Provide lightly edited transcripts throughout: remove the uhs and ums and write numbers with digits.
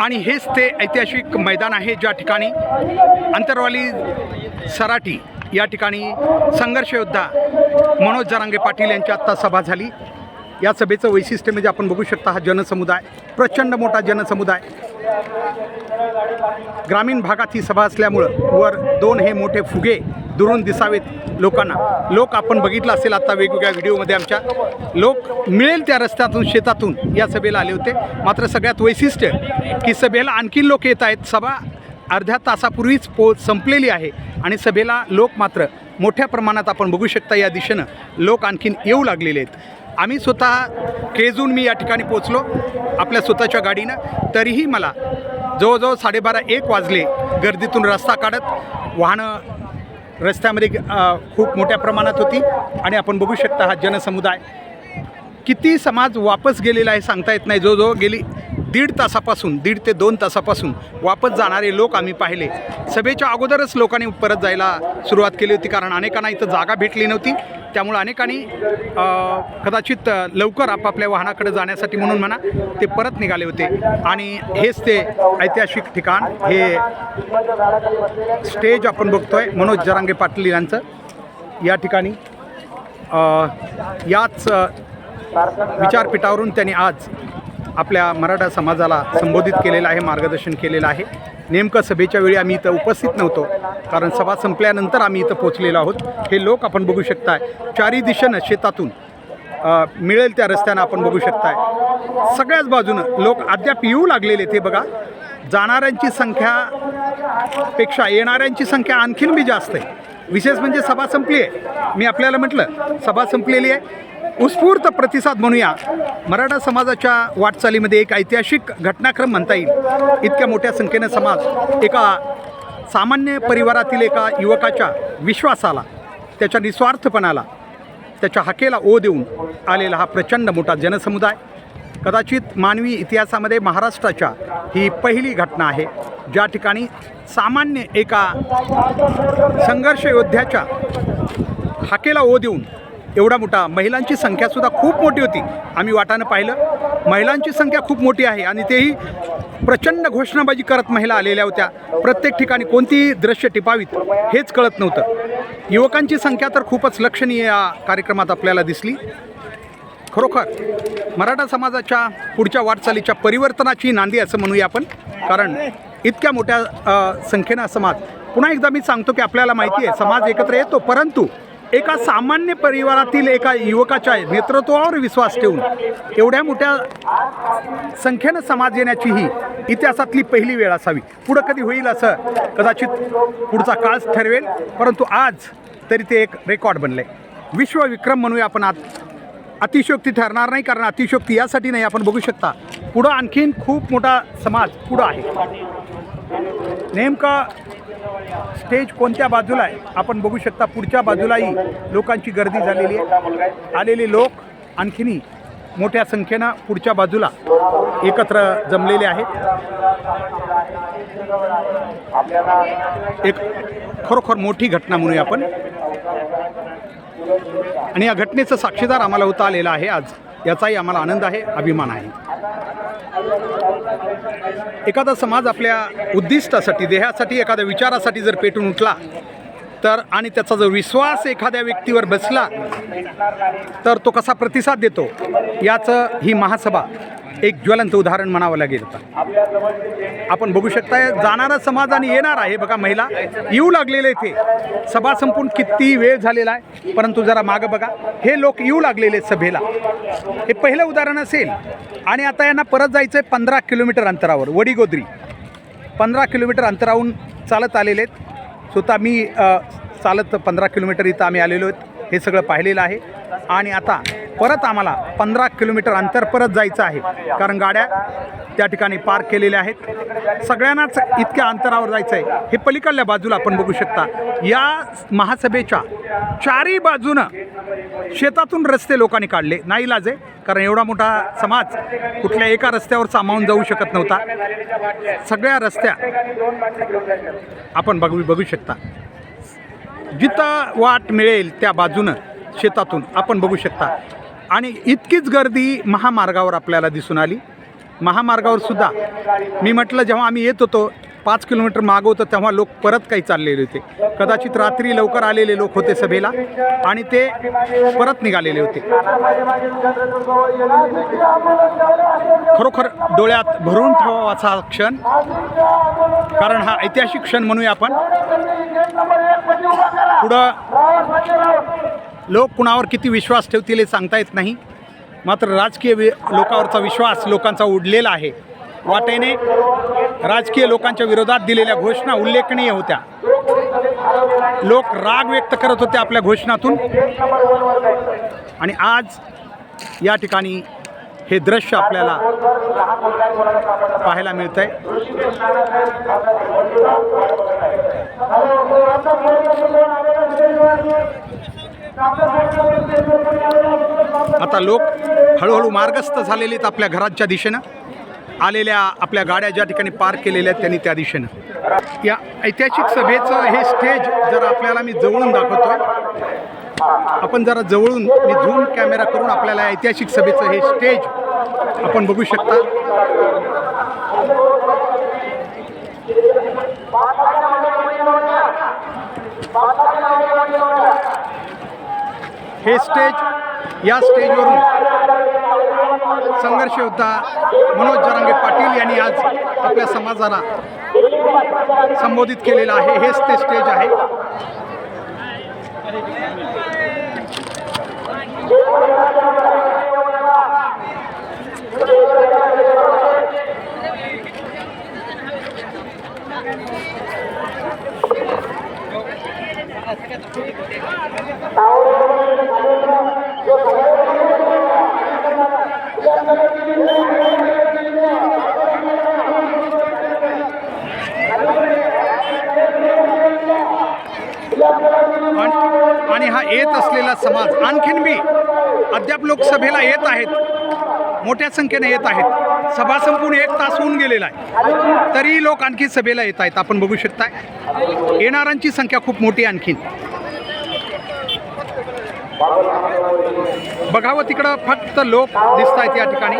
आणि हेच ते ऐतिहासिक मैदान आहे ज्या ठिकाणी अंतरवाली सराटी या ठिकाणी संघर्ष योद्धा मनोज जरांगे पाटील यांची आत्ता सभा झाली। या सभेचं वैशिष्ट्य म्हणजे आपण बघू शकता, हा जनसमुदाय प्रचंड मोठा जनसमुदाय, ग्रामीण भागात ही सभा असल्यामुळं वर दोन हे मोठे फुगे दुरून दिसावेत लोकांना। लोक आपण बघितलं असेल आता वेगवेगळ्या व्हिडिओमध्ये आमच्या, लोक मिळेल त्या रस्त्यातून शेतातून या सभेला आले होते। मात्र सगळ्यात वैशिष्ट्य की सभेला आणखीन लोक येत आहेत। सभा अर्ध्या तासापूर्वीच संपलेली आहे आणि सभेला लोक मात्र मोठ्या प्रमाणात आपण बघू शकता या दिशेनं लोक आणखीन येऊ लागलेले आहेत। आम्ही स्वतः केजून मी या ठिकाणी पोचलो आपल्या स्वतःच्या गाडीनं, तरीही मला जवळजवळ 12:30-1 वाजले गर्दीतून रस्ता काढत। वाहनं रस्त्यामध्ये खूप मोठ्या प्रमाणात होती आणि आपण बघू शकता हा जनसमुदाय किती समाज वापस गेलेला आहे सांगता येत नाही। जवळजवळ गेली 1.5 तासापासून 1.5 ते 2 तासापासून वापस जाणारे लोक आम्ही पाहिले। सभेच्या अगोदरच लोकांनी परत जायला सुरुवात केली होती, कारण अनेकांना इथं जागा भेटली नव्हती। त्यामुळे अनेकांनी कदाचित लवकर आपापल्या वाहनाकडे जाण्यासाठी म्हणून म्हणा ते परत निघाले होते। आणि हेच ते ऐतिहासिक ठिकाण, हे स्टेज आपण बघतोय मनोज जरांगे पाटील यांचं। या ठिकाणी याच विचारपीठावरून त्यांनी आज आपल्या मराठा समाजाला संबोधित केलेलं आहे, मार्गदर्शन केलेलं आहे। नेमकं सभेच्या वेळी आम्ही इथं उपस्थित नव्हतो, कारण सभा संपल्यानंतर आम्ही इथं पोचलेलो आहोत। हे लोक आपण बघू शकताय चारी दिशेनं शेतातून मिळेल त्या रस्त्यानं आपण बघू शकताय सगळ्याच बाजूनं लोक अद्याप येऊ लागलेले। ते बघा, जाणाऱ्यांची संख्यापेक्षा येणाऱ्यांची संख्या आणखीन बी जास्त आहे। विशेष म्हणजे सभा संपली आहे, मी आपल्याला म्हटलं सभा संपलेली आहे। उत्स्फूर्त प्रतिसाद म्हणूया मराठा समाजाच्या वाटचालीमध्ये एक ऐतिहासिक घटनाक्रम म्हणता येईल। इतक्या मोठ्या संख्येनं समाज एका सामान्य परिवारातील एका युवकाच्या विश्वासाला, त्याच्या निस्वार्थपणाला, त्याच्या हाकेला ओ देऊन आलेला हा प्रचंड मोठा जनसमुदाय, कदाचित मानवी इतिहासामध्ये महाराष्ट्राच्या ही पहिली घटना आहे ज्या ठिकाणी सामान्य एका संघर्ष योद्ध्याच्या हाकेला ओ देऊन एवढा मोठा, महिलांची संख्यासुद्धा खूप मोठी होती। आम्ही वाटानं पाहिलं महिलांची संख्या खूप मोठी आहे आणि तेही प्रचंड घोषणाबाजी करत महिला आलेल्या होत्या। प्रत्येक ठिकाणी कोणतीही दृश्य टिपावीत हेच कळत नव्हतं। युवकांची संख्या तर खूपच लक्षणीय या कार्यक्रमात आपल्याला दिसली। खरोखर मराठा समाजाच्या पुढच्या वाटचालीच्या परिवर्तनाची नांदी असं म्हणूया आपण, कारण इतक्या मोठ्या संख्येनं समाज, पुन्हा एकदा मी सांगतो की आपल्याला माहिती आहे समाज एकत्र येतो, परंतु एका सामान्य परिवारातील एका युवकाच्या नेतृत्वावर विश्वास ठेवून एवढ्या मोठ्या संख्येनं समाज येण्याची ही इतिहासातली पहिली वेळ असावी। पुढं कधी होईल असं कदाचित पुढचा काळच ठरवेल, परंतु आज तरी ते एक रेकॉर्ड बनले, विश्वविक्रम म्हणूया आपण। अतिशयोक्ती ठरणार नाही, कारण अतिशयोक्ती यासाठी नाही, आपण बघू शकता पुढं आणखीन खूप मोठा समाज पुढं आहे। नेमका स्टेज कोणत्या बाजूला आहे आपण बघू शकता, पुढच्या बाजूलाही लोकांची गर्दी झालेली आहे। आलेले लोक आणखीनही मोठ्या संख्येनं पुढच्या बाजूला एकत्र जमलेले आहेत। एक खरोखर मोठी घटना म्हणूया आपण, आणि या घटनेचं साक्षीदार आम्हाला होता आलेला आहे आज, याचाही आम्हाला आनंद आहे, अभिमान आहे। एखादा समाज आपल्या उद्दिष्टासाठी, ध्येयासाठी, एखाद्या विचारासाठी जर पेटून उठला तर, आणि त्याचा जर विश्वास एखाद्या व्यक्तीवर बसला तर तो कसा प्रतिसाद देतो याचं ही महासभा एक ज्वलंत उदाहरण म्हणावं लागेल। आपण बघू शकताय जाणारा समाज आणि येणार आहे बघा, महिला येऊ लागलेले इथे। सभा संपून किती वेळ झालेला आहे, परंतु जरा मागं बघा, हे लोक येऊ लागलेले सभेला। हे पहिलं उदाहरण असेल। आणि आता यांना परत जायचं आहे 15 किलोमीटर अंतरावर, वडीगोद्री 15 किलोमीटर अंतरावरून चालत आलेले आहेत। स्वतः मी चालत 15 किलोमीटर इथं आम्ही आलेलो आहेत, हे सगळं पाहिलेलं आहे। आणि आता परत आम्हाला 15 किलोमीटर अंतर परत जायचं आहे, कारण गाड्या त्या ठिकाणी पार्क केलेल्या आहेत। सगळ्यांनाच इतक्या अंतरावर जायचं आहे। हे पलीकडल्या बाजूला आपण बघू शकता, या महासभेच्या चारी बाजूनं शेतातून रस्ते लोकांनी काढले, नाईलाज आहे, कारण एवढा मोठा समाज कुठल्या एका रस्त्यावर सामावून जाऊ शकत नव्हता। सगळ्या रस्त्या आपण बघू शकता, जिथं वाट मिळेल त्या बाजूनं शेतातून आपण बघू शकता। आणि इतकीच गर्दी महामार्गावर आपल्याला दिसून आली। महामार्गावर सुद्धा मी म्हटलं जेव्हा आम्ही येत होतो 5 किलोमीटर मागं होतं तेव्हा लोक परत काही चाललेले होते. कदाचित रात्री लवकर आलेले लोक होते सभेला आणि ते परत निघालेले होते. खरोखर डोळ्यात भरून ठेवावाचा हा क्षण, कारण हा ऐतिहासिक क्षण म्हणूया आपण. पुढं लोक कुणावर किती विश्वास ठेवतील हे सांगता येत नाही, मात्र राजकीय लोकांवरचा विश्वास लोकांचा उडलेला आहे. वाटेने राजकीय लोकांच्या विरोधात दिलेल्या घोषणा उल्लेखनीय होत्या. लोक राग व्यक्त करत होते आपल्या घोषणातून, आणि आज या ठिकाणी हे दृश्य आपल्याला पाहायला मिळत आहे. आता लोक हळूहळू मार्गस्थ झालेले आहेत आपल्या घराच्या दिशेनं. आलेल्या आपल्या गाड्या ज्या ठिकाणी पार्क केलेल्या आहेत त्यांनी त्या दिशेनं. या ऐतिहासिक सभेचं हे स्टेज जर आपल्याला मी जवळून दाखवतोय, आपण जरा जवळून मी झूम कॅमेरा करून आपल्याला ऐतिहासिक सभेचं हे स्टेज आपण बघू शकता. हे स्टेज, या स्टेजवरून संघर्ष योद्धा मनोज जरांगे पाटील यांनी आज आपल्या समाजाला संबोधित केलेलं आहे. हेच ते स्टेज आहे. आणि हा येत असलेला समाज आणखीन बी अद्याप लोकसभेला येत आहेत, मोठ्या संख्येने येत आहेत. सभा संपून 1 तास होऊन गेलेला आहे, तरी लोक आणखी सभेला येत आहेत. आपण बघू शकताय येणाऱ्यांची संख्या खूप मोठी. आणखीन बघावं तिकडं फक्त लोक दिसत आहेत या ठिकाणी.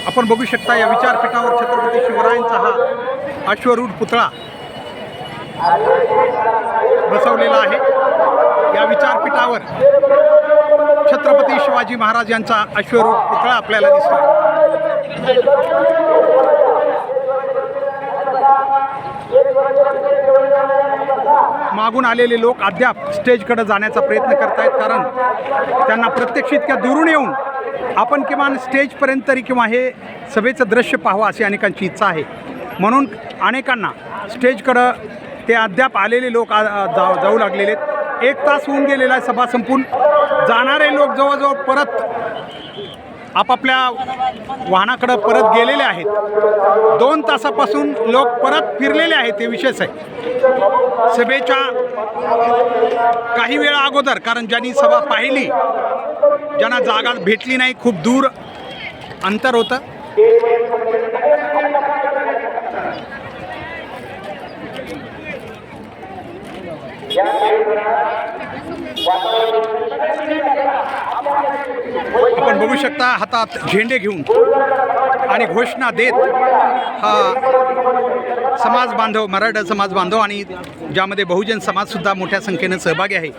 आपण बघू शकता या विचारपीठावर छत्रपती शिवरायांचा हा अश्वरूढ पुतळा बसवलेला आहे. या विचारपीठावर छत्रपती शिवाजी महाराज यांचा अश्वरूढ पुतळा आपल्याला दिसतो. मागून आलेले लोक अद्याप स्टेजकडे जाण्याचा प्रयत्न करत आहेत, कारण त्यांना प्रत्यक्ष इतक्या दुरून येऊन आपण किमान स्टेजपर्यंत तरी किंवा हे सभेचं दृश्य पाहावं अशी अनेकांची इच्छा आहे. म्हणून अनेकांना स्टेजकडं ते अद्याप आलेले लोक जाऊ लागलेले आहेत. 1 तास होऊन गेलेला आहे सभा संपून. जाणारे लोक जवळजवळ परत आपापल्या वाहनाकडं परत गेलेले आहेत. 2 तासापासून लोक परत फिरलेले आहेत. हे विशेष आहे सभेच्या काही वेळा अगोदर, कारण ज्यांनी सभा पाहिली, ज्यांना जागा भेटली नाही, खूप दूर अंतर होतं. आपण बघू शकता हातात झेंडे घेऊन आणि घोषणा देत हा समाज बांधव, मराठा समाज बांधव आणि ज्यामध्ये बहुजन समाजसुद्धा मोठ्या संख्येनं सहभागी आहे,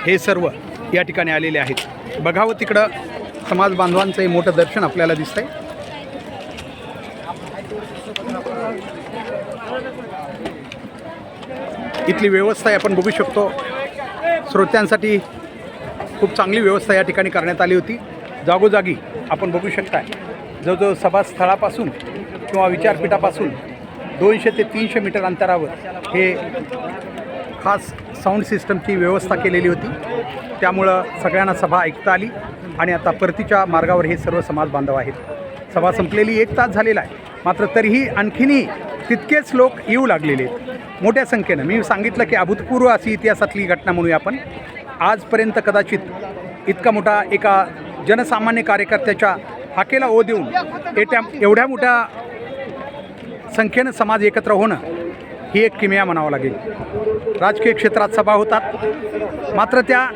हे सर्व या ठिकाणी आलेले आहेत. बघावं तिकडं समाज बांधवांचं हे मोठं दर्शन आपल्याला दिसतंय. इथली व्यवस्था आपण बघू शकतो. श्रोत्यांसाठी खूप चांगली व्यवस्था या ठिकाणी करण्यात आली होती. जागोजागी आपण बघू शकता जवळजवळ सभास्थळापासून किंवा विचारपीठापासून 200 ते 300 मीटर अंतरावर हे खास साऊंड सिस्टमची व्यवस्था केलेली होती. त्यामुळं सगळ्यांना सभा ऐकता आली आणि आता परतीच्या मार्गावर हे सर्व समाज बांधव आहेत. सभा संपलेली 1 तास झालेला आहे, मात्र तरीही आणखीनही तितकेच लोक येऊ लागलेले आहेत मोठ्या संख्येनं. मी सांगितलं की अभूतपूर्व अशी इतिहासातली घटना म्हणूया आपण. आजपर्यंत कदाचित इतका मोठा एका जनसामान्य कार्यकर्त्याच्या हाकेला ओ देऊन एवढ्या मोठ्या संख्येनं समाज एकत्र होणं ही एक किमया म्हणावं लागेल. राजकीय क्षेत्रात सभा होतात, मात्र त्या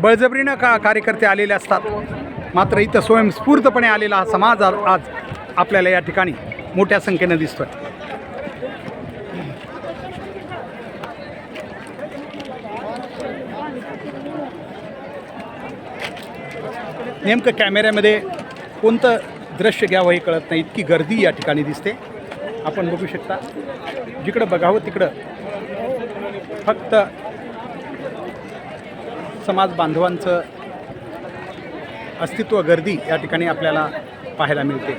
बळजबरीनं कार्यकर्ते आलेले असतात। मात्र इथं स्वयंस्फूर्तपणे आलेला हा समाज आज आपल्याला या ठिकाणी मोठ्या संख्येनं दिसतोय। नेमकं कॅमेऱ्यामध्ये कोणतं दृश्य घ्यावं हे कळत नाही, इतकी गर्दी या ठिकाणी दिसते। आपण बघू शकता, जिकडं बघावं तिकडं फक्त समाज बांधवांचं अस्तित्व, गर्दी या ठिकाणी आपल्याला पाहायला मिळते।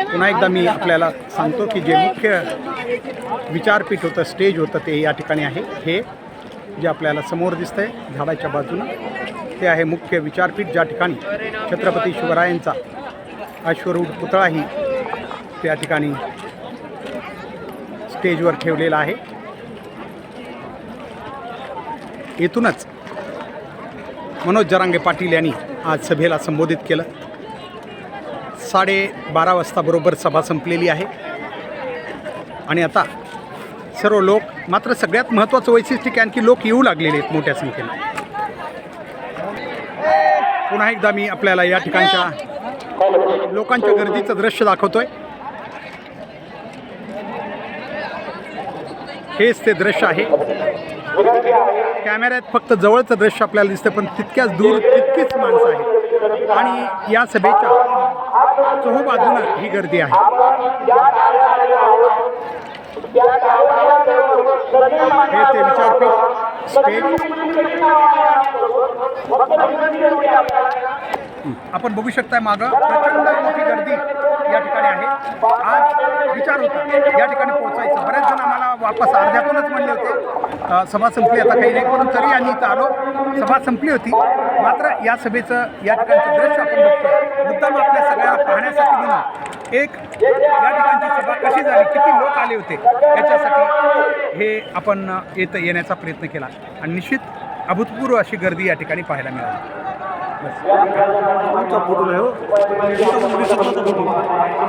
पुन्हा एकदा मी आपल्याला सांगतो की जे मुख्य विचारपीठ होतं, स्टेज होतं, ते या ठिकाणी आहे। हे जे आपल्याला समोर दिसतंय झाडाच्या बाजूनं, ते आहे मुख्य विचारपीठ, ज्या ठिकाणी छत्रपती शिवरायांचा अश्वरूढ पुतळाही त्या ठिकाणी स्टेजवर ठेवलेला आहे। येथूनच मनोज जरांगे पाटील यांनी आज सभेला संबोधित केलं। 12:30 वाजता बरोबर सभा संपलेली आहे आणि आता सर्व लोक, मात्र सगळ्यात महत्त्वाचं वैशिष्ट्य की आणखी लोक येऊ लागलेले आहेत मोठ्या संख्येने। पुन्हा एकदा मी आपल्याला या ठिकाणच्या लोकांच्या गर्दीचं दृश्य दाखवतोय। हेच ते दृश्य आहे। कॅमेऱ्यात फक्त जवळचं दृश्य आपल्याला दिसतं, पण तितक्याच दूर तितकीच माणसं आहेत आणि या सभेच्या चोहोबाजूनं ही गर्दी आहे। हे ते विचारपीठ, स्टेज आपण बघू शकता। मागं प्रचंड मोठी गर्दी या ठिकाणी आहे। आज विचार होता या ठिकाणी पोहोचायचं, बरेच जण आम्हाला वापस अर्ध्यातूनच म्हणले होते सभा संपली, आता काही नाही, पण तरी आम्ही इथं आलो। सभा संपली होती, मात्र या सभेचं या ठिकाणचं दृश्य आपण बघतो। मुद्दाम आपल्या सगळ्याला पाहण्यासाठी म्हणून एक या ठिकाणची सभा कशी झाली, किती लोक आले होते याच्यासाठी हे आपण येण्याचा प्रयत्न केला आणि निश्चित अभूतपूर्व अशी गर्दी या ठिकाणी पाहायला मिळाली।